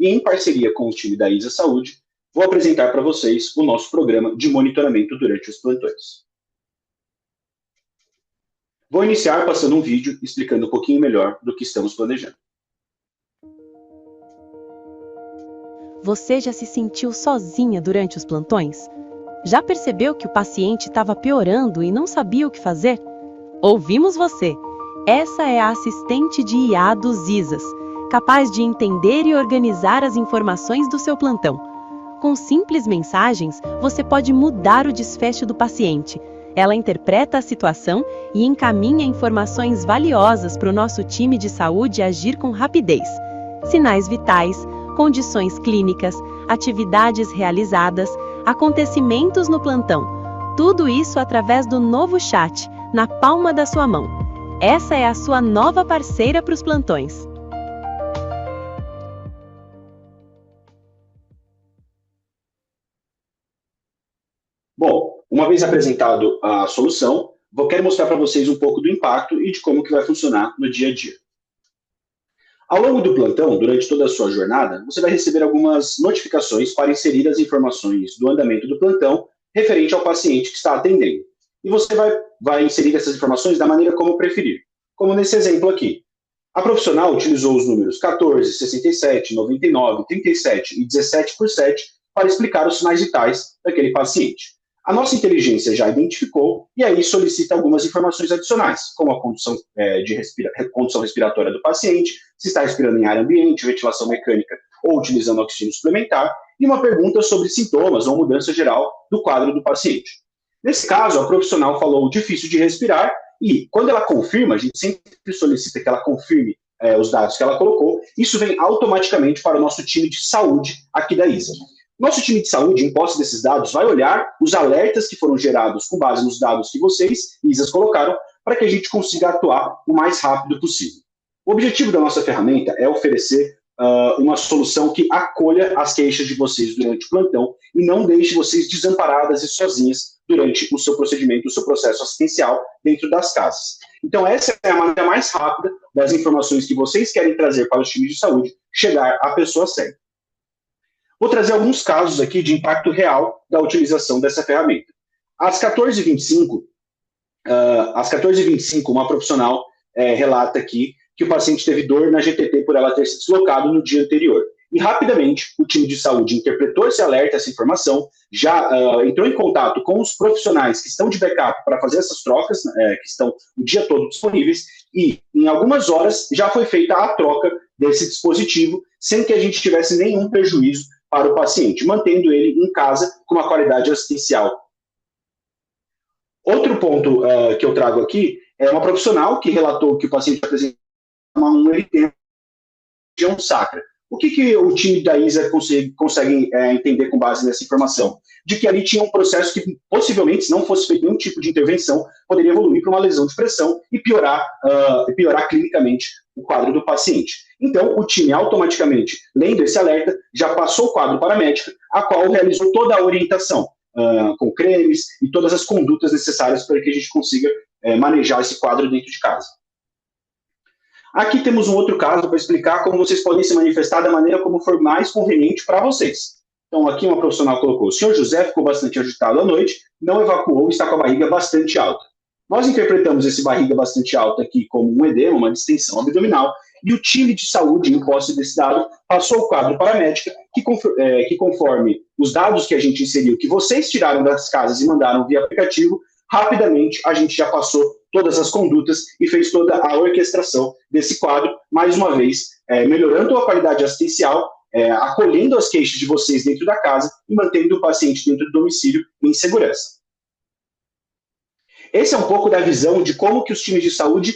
e em parceria com o time da ISA Saúde, vou apresentar para vocês o nosso programa de monitoramento durante os plantões. Vou iniciar passando um vídeo explicando um pouquinho melhor do que estamos planejando. Você já se sentiu sozinha durante os plantões? Já percebeu que o paciente estava piorando e não sabia o que fazer? Ouvimos você! Essa é a assistente de IA dos ISAs, capaz de entender e organizar as informações do seu plantão. Com simples mensagens, você pode mudar o desfecho do paciente. Ela interpreta a situação e encaminha informações valiosas para o nosso time de saúde agir com rapidez. Sinais vitais, condições clínicas, atividades realizadas, acontecimentos no plantão. Tudo isso através do novo chat, na palma da sua mão. Essa é a sua nova parceira para os plantões. Bom, uma vez apresentado a solução, quero mostrar para vocês um pouco do impacto e de como que vai funcionar no dia a dia. Ao longo do plantão, durante toda a sua jornada, você vai receber algumas notificações para inserir as informações do andamento do plantão referente ao paciente que está atendendo. E você vai inserir essas informações da maneira como preferir. Como nesse exemplo aqui. A profissional utilizou os números 14, 67, 99, 37 e 17 por 7 para explicar os sinais vitais daquele paciente. A nossa inteligência já identificou e aí solicita algumas informações adicionais, como a condição, condição respiratória do paciente, se está respirando em ar ambiente, ventilação mecânica ou utilizando oxigênio suplementar, e uma pergunta sobre sintomas ou mudança geral do quadro do paciente. Nesse caso, a profissional falou difícil de respirar e, quando ela confirma, a gente sempre solicita que ela confirme os dados que ela colocou, isso vem automaticamente para o nosso time de saúde aqui da ISA. Nosso time de saúde, em posse desses dados, vai olhar os alertas que foram gerados com base nos dados que vocês, ISAs, colocaram, para que a gente consiga atuar o mais rápido possível. O objetivo da nossa ferramenta é oferecer uma solução que acolha as queixas de vocês durante o plantão e não deixe vocês desamparadas e sozinhas durante o seu procedimento, o seu processo assistencial dentro das casas. Então, essa é a maneira mais rápida das informações que vocês querem trazer para os times de saúde chegar à pessoa certa. Vou trazer alguns casos aqui de impacto real da utilização dessa ferramenta. Às 14h25, uma profissional relata aqui que o paciente teve dor na GTT por ela ter se deslocado no dia anterior. E rapidamente o time de saúde interpretou esse alerta, essa informação, já entrou em contato com os profissionais que estão de backup para fazer essas trocas, que estão o dia todo disponíveis, e em algumas horas já foi feita a troca desse dispositivo, sem que a gente tivesse nenhum prejuízo para o paciente, mantendo ele em casa com uma qualidade assistencial. Outro ponto que eu trago aqui é uma profissional que relatou que o paciente apresenta uma região sacra. O que o time da ISA consegue entender com base nessa informação? De que ali tinha um processo que, possivelmente, se não fosse feito nenhum tipo de intervenção, poderia evoluir para uma lesão de pressão e piorar clinicamente o quadro do paciente. Então, o time automaticamente, lendo esse alerta, já passou o quadro para a médica, a qual realizou toda a orientação, com cremes e todas as condutas necessárias para que a gente consiga manejar esse quadro dentro de casa. Aqui temos um outro caso para explicar como vocês podem se manifestar da maneira como for mais conveniente para vocês. Então, aqui uma profissional colocou: o senhor José ficou bastante agitado à noite, não evacuou e está com a barriga bastante alta. Nós interpretamos esse barriga bastante alta aqui como um edema, uma distensão abdominal, e o time de saúde, em posse desse dado, passou o quadro para a médica, que conforme os dados que a gente inseriu, que vocês tiraram das casas e mandaram via aplicativo, rapidamente a gente já passou todas as condutas e fez toda a orquestração desse quadro, mais uma vez, melhorando a qualidade assistencial, acolhendo as queixas de vocês dentro da casa e mantendo o paciente dentro do domicílio em segurança. Esse é um pouco da visão de como que os times de saúde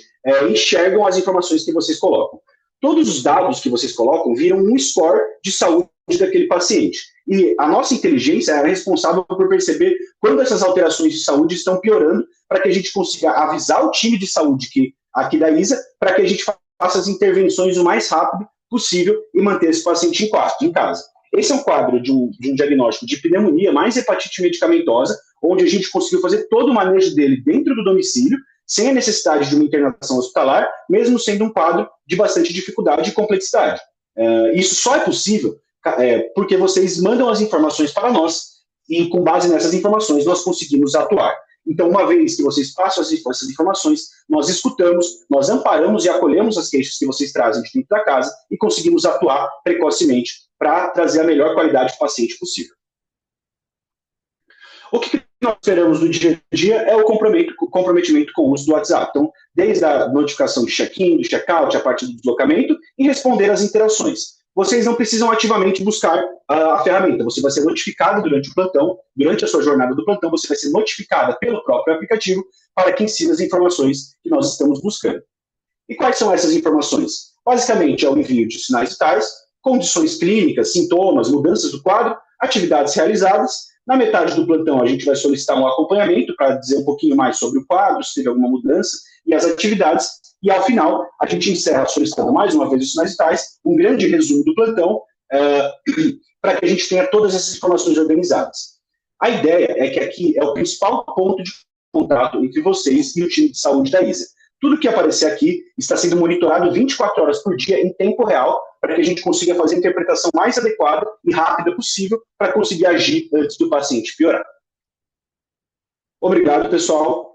enxergam as informações que vocês colocam. Todos os dados que vocês colocam viram um score de saúde daquele paciente. E a nossa inteligência é responsável por perceber quando essas alterações de saúde estão piorando, para que a gente consiga avisar o time de saúde aqui da ISA, para que a gente faça as intervenções o mais rápido possível e manter esse paciente em casa. Esse é um quadro de um diagnóstico de pneumonia mais hepatite medicamentosa, onde a gente conseguiu fazer todo o manejo dele dentro do domicílio, sem a necessidade de uma internação hospitalar, mesmo sendo um quadro de bastante dificuldade e complexidade. Isso só é possível porque vocês mandam as informações para nós e, com base nessas informações, nós conseguimos atuar. Então, uma vez que vocês passam essas informações, nós escutamos, nós amparamos e acolhemos as queixas que vocês trazem de dentro da casa e conseguimos atuar precocemente para trazer a melhor qualidade de paciente possível. O que nós esperamos no dia a dia é o comprometimento com o uso do WhatsApp. Então, desde a notificação de check-in, do check-out, a parte do deslocamento, e responder às interações. Vocês não precisam ativamente buscar a ferramenta. Você vai ser notificado durante o plantão, durante a sua jornada do plantão, você vai ser notificada pelo próprio aplicativo para que ensine as informações que nós estamos buscando. E quais são essas informações? Basicamente, é o envio de sinais vitais, condições clínicas, sintomas, mudanças do quadro, atividades realizadas. Na metade do plantão, a gente vai solicitar um acompanhamento para dizer um pouquinho mais sobre o quadro, se teve alguma mudança, e as atividades. E, ao final, a gente encerra solicitando mais uma vez os sinais vitais, um grande resumo do plantão, para que a gente tenha todas essas informações organizadas. A ideia é que aqui é o principal ponto de contato entre vocês e o time de saúde da ISA. Tudo que aparecer aqui está sendo monitorado 24 horas por dia em tempo real, para que a gente consiga fazer a interpretação mais adequada e rápida possível para conseguir agir antes do paciente piorar. Obrigado, pessoal.